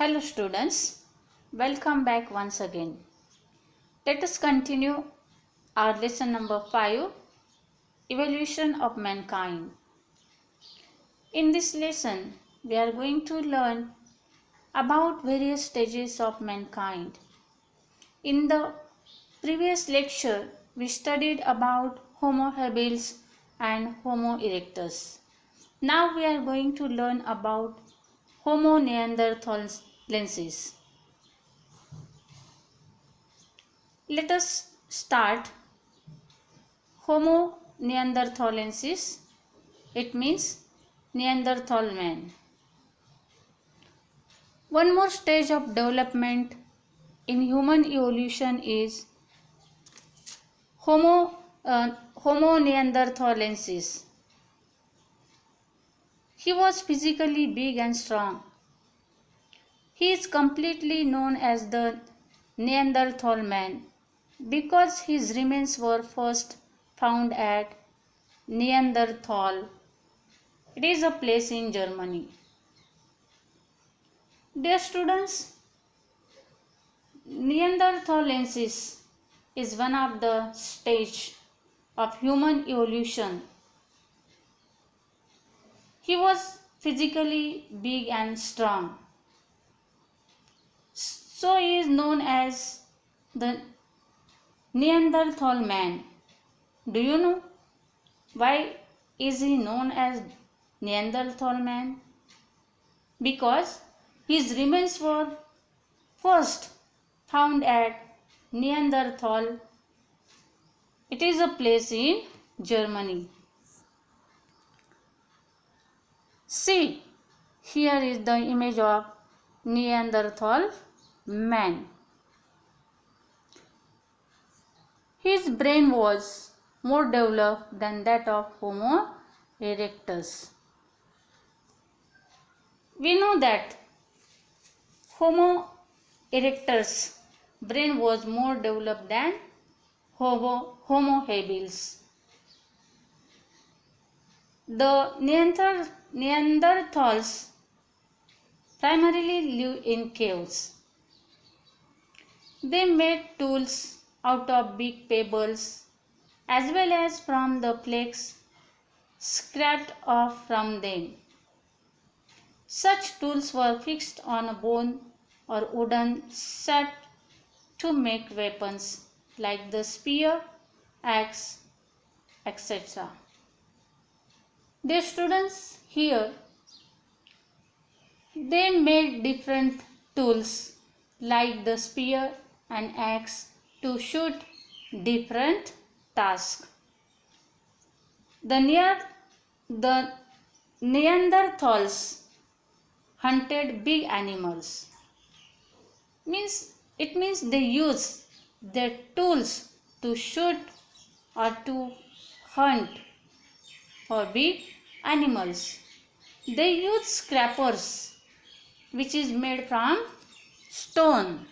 Hello students, welcome back once again. Let us continue our lesson number 5, Evolution of Mankind. In this lesson, we are going to learn about various stages of mankind. In the previous lecture, we studied about Homo habilis and Homo erectus. Now we are going to learn about Homo neanderthalensis. Let us start. Homo neanderthalensis, it means Neanderthal man. One more stage of development in human evolution is Homo neanderthalensis. He was physically big and strong. He is completely known as the Neanderthal man because his remains were first found at Neanderthal. It is a place in Germany. Dear students, Neanderthalensis is one of the stages of human evolution. He was physically big and strong. So he is known as the Neanderthal man. Do you know why is he known as Neanderthal man? Because his remains were first found at Neanderthal. It is a place in Germany. See, here is the image of Neanderthal man. His brain was more developed than that of Homo erectus. We know that Homo erectus' brain was more developed than Homo habilis. The Neanderthals primarily lived in caves. They made tools out of big pebbles as well as from the flakes scraped off from them. Such tools were fixed on a bone or wooden shaft to make weapons like the spear, axe, etc. Dear students, here they made different tools like the spear and axe to shoot different tasks. The Neanderthals hunted big animals. It means they use their tools to shoot or to hunt for big animals. They use scrapers, which is made from stone.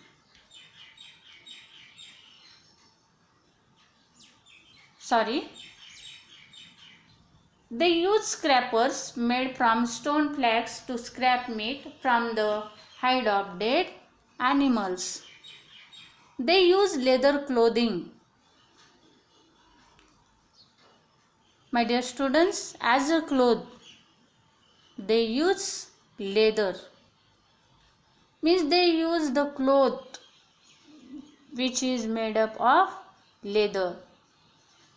They use scrapers made from stone flakes to scrap meat from the hide of dead animals. They use leather clothing. My dear students, as a cloth, they use leather. Means they use the cloth which is made up of leather.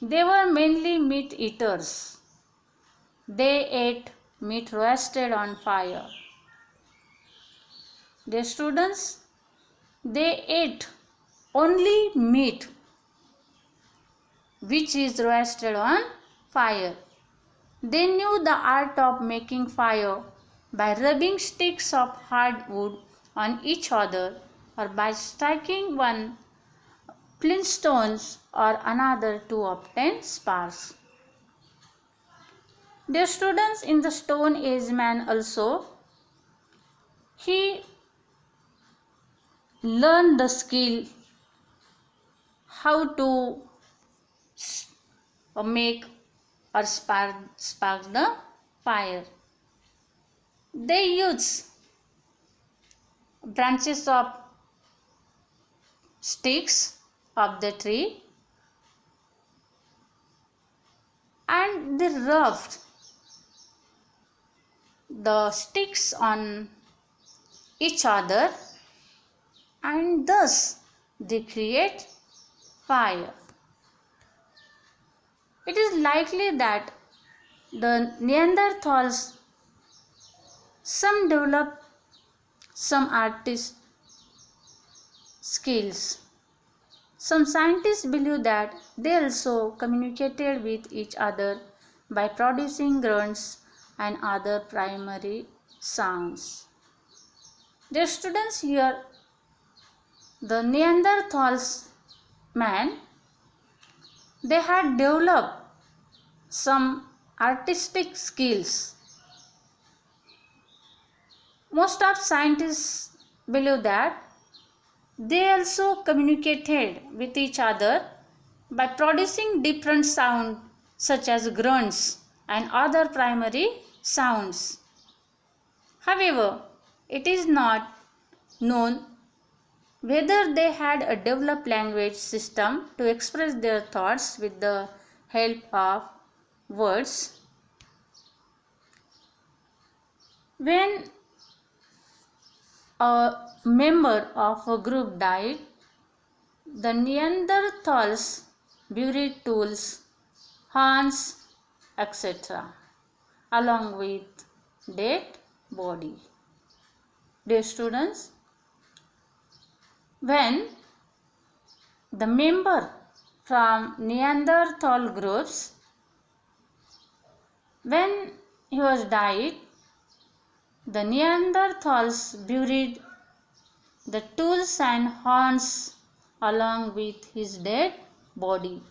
They were mainly meat eaters. They ate meat roasted on fire. Dear students, they ate only meat which is roasted on fire. They knew the art of making fire by rubbing sticks of hard wood on each other or by striking one flintstones or another to obtain sparks. Dear students, in the Stone Age man also, he learned the skill how to make or spark the fire. They use branches of sticks of the tree, and they rubbed the sticks on each other, and thus they create fire. It is likely that the Neanderthals some developed some artist skills. Some scientists believe that they also communicated with each other by producing grunts and other primary sounds. Dear students, here the Neanderthals man, they had developed some artistic skills. Most of scientists believe that they also communicated with each other by producing different sounds such as grunts and other primary sounds. However, it is not known whether they had a developed language system to express their thoughts with the help of words. When a member of a group died, the Neanderthals buried tools, horns, etc. along with dead body. Dear students, when the member from Neanderthal groups, when he was died, the Neanderthals buried the tools and horns along with his dead body.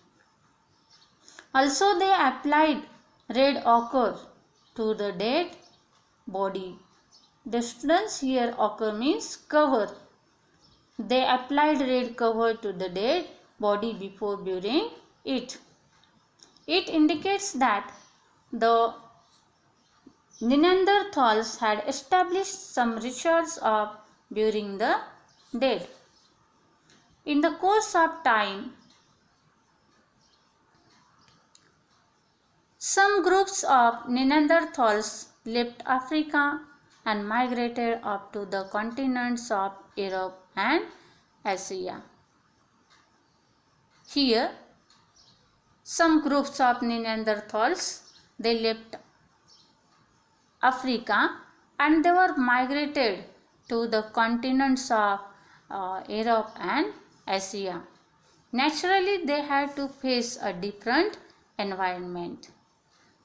Also, they applied red ochre to the dead body. The students, here ochre means cover. They applied red cover to the dead body before burying it. It indicates that the Neanderthals had established some rituals of burying the dead. In the course of time, some groups of Neanderthals left Africa and migrated up to the continents of Europe and Asia. Here, some groups of Neanderthals, they left Africa and they were migrated to the continents of Europe and Asia. Naturally, they had to face a different environment.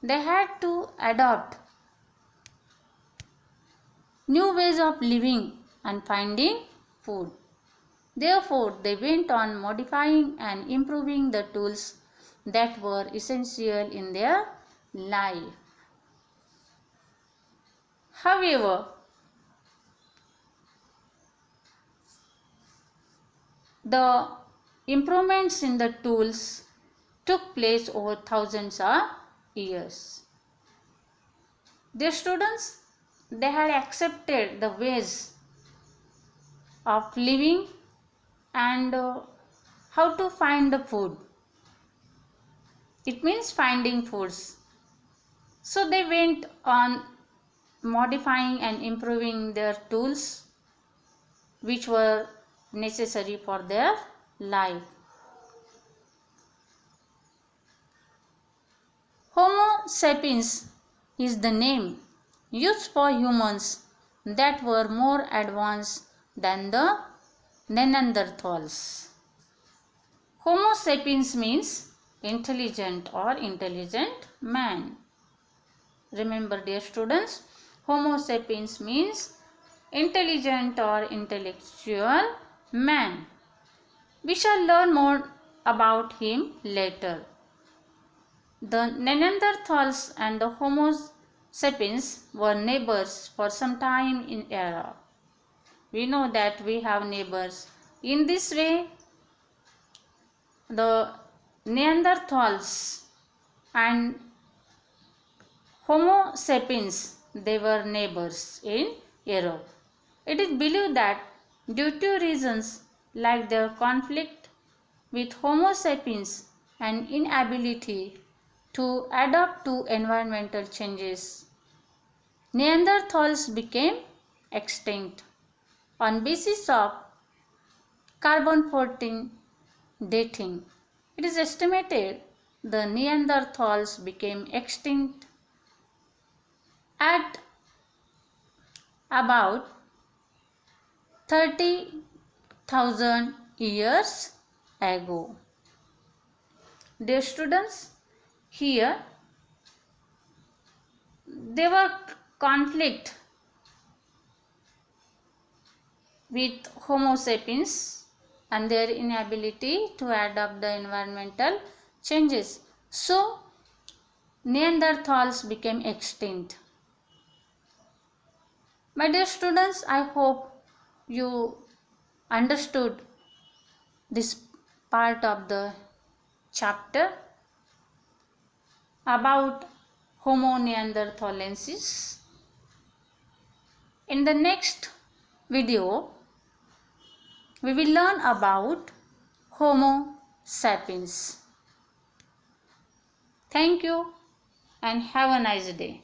They had to adopt new ways of living and finding food. Therefore, they went on modifying and improving the tools that were essential in their life. However, the improvements in the tools took place over thousands of years. Their students, they had accepted the ways of living and how to find the food. It means finding foods. So they went on modifying and improving their tools which were necessary for their life. Homo sapiens is the name used for humans that were more advanced than the Neanderthals. Homo sapiens means intelligent or intelligent man. Remember, dear students, Homo sapiens means intelligent or intellectual man. We shall learn more about him later. The Neanderthals and the Homo sapiens were neighbors for some time in Europe. We know that we have neighbors. In this way, the Neanderthals and Homo sapiens, they were neighbors in Europe. It is believed that due to reasons like their conflict with Homo sapiens and inability to adapt to environmental changes, Neanderthals became extinct. On basis of carbon-14 dating, it is estimated the Neanderthals became extinct at about 30,000 years ago. Dear students, here there were conflict with Homo sapiens and their inability to adapt the environmental changes. So, Neanderthals became extinct. My dear students, I hope you understood this part of the chapter about Homo neanderthalensis. In the next video, we will learn about Homo sapiens. Thank you and have a nice day.